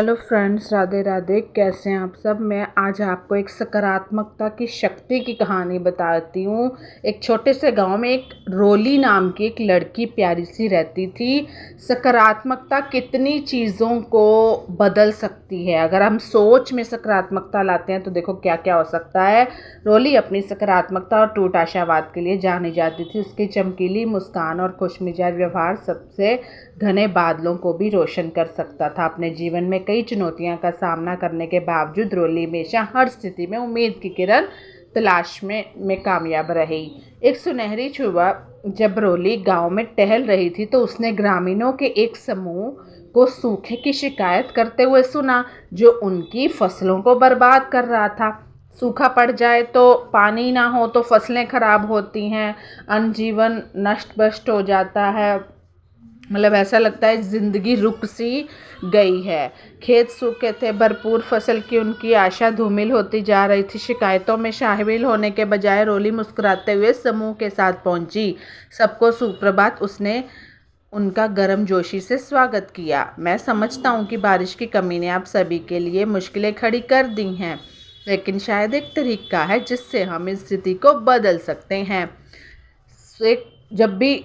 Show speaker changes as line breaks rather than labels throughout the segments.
Hello friends, Radhe Radhe. कैसे हैं आप सब। मैं आज आपको एक सकारात्मकता की शक्ति की कहानी बताती हूँ। एक छोटे से गांव में एक रोली नाम की एक लड़की प्यारी सी रहती थी। सकारात्मकता कितनी चीज़ों को बदल सकती है। अगर हम सोच में सकारात्मकता लाते हैं तो देखो क्या क्या हो सकता है। रोली अपनी सकारात्मकता और टूट आशावाद के लिए जानी जाती थी। उसकी चमकीली मुस्कान और खुशमिजाज व्यवहार सबसे घने बादलों को भी रोशन कर सकता था। अपने जीवन में कई चुनौतियों का सामना करने के बावजूद रोली हमेशा हर स्थिति में उम्मीद की किरण तलाश में कामयाब रही। एक सुनहरी सुबह जब रोली गांव में टहल रही थी तो उसने ग्रामीणों के एक समूह को सूखे की शिकायत करते हुए सुना, जो उनकी फसलों को बर्बाद कर रहा था। सूखा पड़ जाए तो पानी ना हो तो फसलें खराब होती हैं, अन्न जीवन नष्ट भ्रष्ट हो जाता है। मतलब ऐसा लगता है ज़िंदगी रुक सी गई है। खेत सूखे थे, भरपूर फसल की उनकी आशा धूमिल होती जा रही थी। शिकायतों में शामिल होने के बजाय रोली मुस्कुराते हुए समूह के साथ पहुंची। सबको सुप्रभात उसने उनका गर्मजोशी से स्वागत किया। मैं समझता हूँ कि बारिश की कमी ने आप सभी के लिए मुश्किलें खड़ी कर दी हैं, लेकिन शायद एक तरीका है जिससे हम इस स्थिति को बदल सकते हैं। जब भी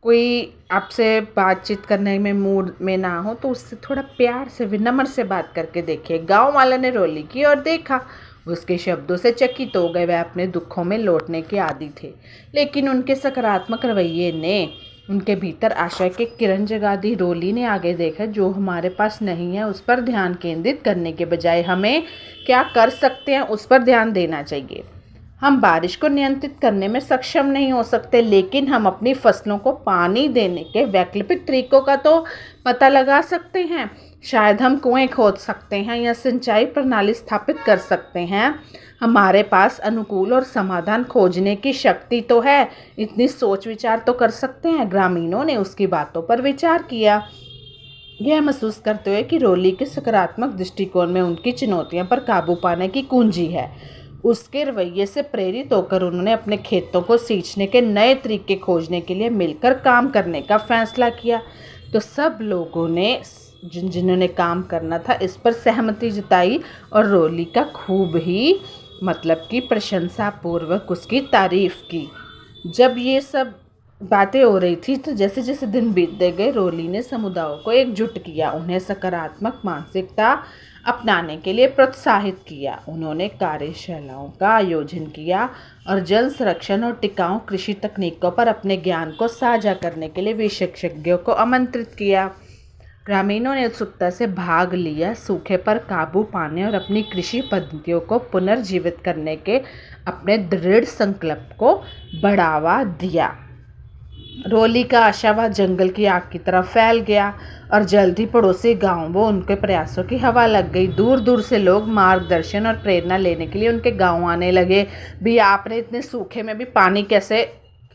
कोई आपसे बातचीत करने में मूड में ना हो तो उससे थोड़ा प्यार से विनम्र से बात करके देखिए। गांव वाले ने रोली की और देखा। उसके शब्दों से चकित हो गए। वह अपने दुखों में लौटने के आदी थे, लेकिन उनके सकारात्मक रवैये ने उनके भीतर आशा की किरण जगा दी। रोली ने आगे देखा, जो हमारे पास नहीं है उस पर ध्यान केंद्रित करने के बजाय हमें क्या कर सकते हैं उस पर ध्यान देना चाहिए। हम बारिश को नियंत्रित करने में सक्षम नहीं हो सकते, लेकिन हम अपनी फसलों को पानी देने के वैकल्पिक तरीकों का तो पता लगा सकते हैं। शायद हम कुएं खोद सकते हैं या सिंचाई प्रणाली स्थापित कर सकते हैं। हमारे पास अनुकूल और समाधान खोजने की शक्ति तो है। इतनी सोच विचार तो कर सकते हैं। ग्रामीणों ने उसकी बातों पर विचार किया, यह महसूस करते हुए कि रोली के सकारात्मक दृष्टिकोण में उनकी चुनौतियों पर काबू पाने की कुंजी है। उसके रवैये से प्रेरित होकर उन्होंने अपने खेतों को सींचने के नए तरीके खोजने के लिए मिलकर काम करने का फैसला किया। तो सब लोगों ने जिन्होंने काम करना था इस पर सहमति जताई और रोली का खूब ही कि प्रशंसा पूर्वक उसकी तारीफ की। जब ये सब बातें हो रही थी तो जैसे जैसे दिन बीतते गए रोली ने समुदायों को एकजुट किया, उन्हें सकारात्मक मानसिकता अपनाने के लिए प्रोत्साहित किया। उन्होंने कार्यशालाओं का आयोजन किया और जल संरक्षण और टिकाऊ कृषि तकनीकों पर अपने ज्ञान को साझा करने के लिए विशेषज्ञों को आमंत्रित किया। ग्रामीणों ने उत्सुकता से भाग लिया, सूखे पर काबू पाने और अपनी कृषि पद्धतियों को पुनर्जीवित करने के अपने दृढ़ संकल्प को बढ़ावा दिया। रोली का आशावाद जंगल की आग की तरह फैल गया और जल्द ही पड़ोसी गांवों उनके प्रयासों की हवा लग गई। दूर दूर से लोग मार्गदर्शन और प्रेरणा लेने के लिए उनके गांव आने लगे। भी आपने इतने सूखे में भी पानी कैसे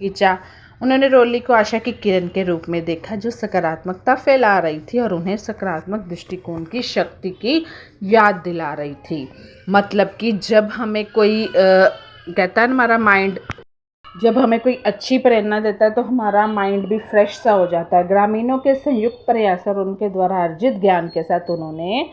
खींचा। उन्होंने रोली को आशा की किरण के रूप में देखा, जो सकारात्मकता फैला रही थी और उन्हें सकारात्मक दृष्टिकोण की शक्ति की याद दिला रही थी। मतलब कि जब हमें कोई कहता है हमारा माइंड, जब हमें कोई अच्छी प्रेरणा देता है तो हमारा माइंड भी फ्रेश सा हो जाता है। ग्रामीणों के संयुक्त प्रयास और उनके द्वारा अर्जित ज्ञान के साथ उन्होंने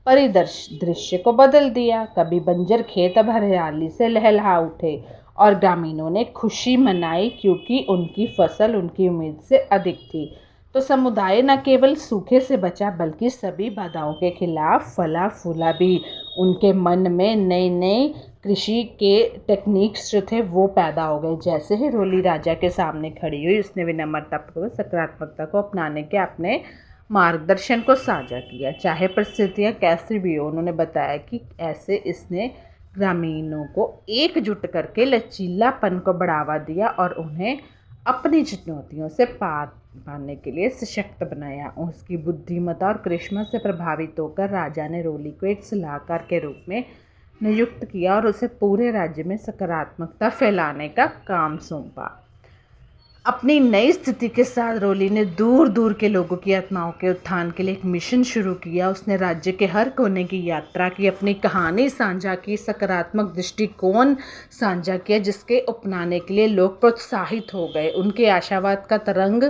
दृश्य को बदल दिया। कभी बंजर खेत अब हरियाली से लहलहा उठे और ग्रामीणों ने खुशी मनाई, क्योंकि उनकी फसल उनकी उम्मीद से अधिक थी। तो समुदाय न केवल सूखे से बचा, बल्कि सभी बाधाओं के खिलाफ फला फूला भी। उनके मन में नए नए कृषि के टेक्निक्स जो थे वो पैदा हो गए। जैसे ही रोली राजा के सामने खड़ी हुई, उसने विनम्रतापूर्वक सकारात्मकता को अपनाने के अपने मार्गदर्शन को साझा किया, चाहे परिस्थितियाँ कैसी भी हो। उन्होंने बताया कि ऐसे इसने ग्रामीणों को एकजुट करके लचीलापन को बढ़ावा दिया और उन्हें अपनी चुनौतियों से पार पाने के लिए सशक्त बनाया। उसकी बुद्धिमत्ता और करिश्मा से प्रभावित होकर राजा ने रोली को एक सलाहकार के रूप में नियुक्त किया और उसे पूरे राज्य में सकारात्मकता फैलाने का काम सौंपा। अपनी नई स्थिति के साथ रोली ने दूर दूर के लोगों की आत्माओं के उत्थान के लिए एक मिशन शुरू किया। उसने राज्य के हर कोने की यात्रा की, अपनी कहानी साझा की, सकारात्मक दृष्टिकोण साझा किया, जिसके अपनाने के लिए लोग प्रोत्साहित हो गए। उनके आशावाद का तरंग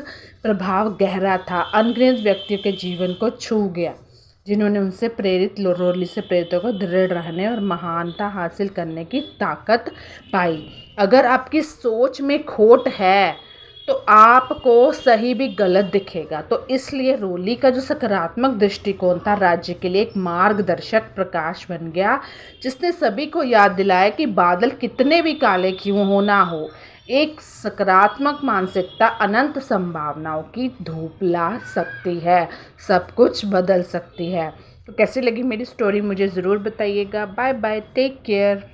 प्रभाव गहरा था, अनगिनत व्यक्तियों के जीवन को छू गया। जिन्होंने उनसे प्रेरित रोली से प्रेरितों को दृढ़ रहने और महानता हासिल करने की ताकत पाई। अगर आपकी सोच में खोट है तो आपको सही भी गलत दिखेगा। तो इसलिए रोली का जो सकारात्मक दृष्टिकोण था राज्य के लिए एक मार्गदर्शक प्रकाश बन गया, जिसने सभी को याद दिलाया कि बादल कितने भी काले क्यों हो ना हो, एक सकारात्मक मानसिकता अनंत संभावनाओं की धूप ला सकती है, सब कुछ बदल सकती है। तो कैसी लगी मेरी स्टोरी मुझे ज़रूर बताइएगा। Bye bye, take care.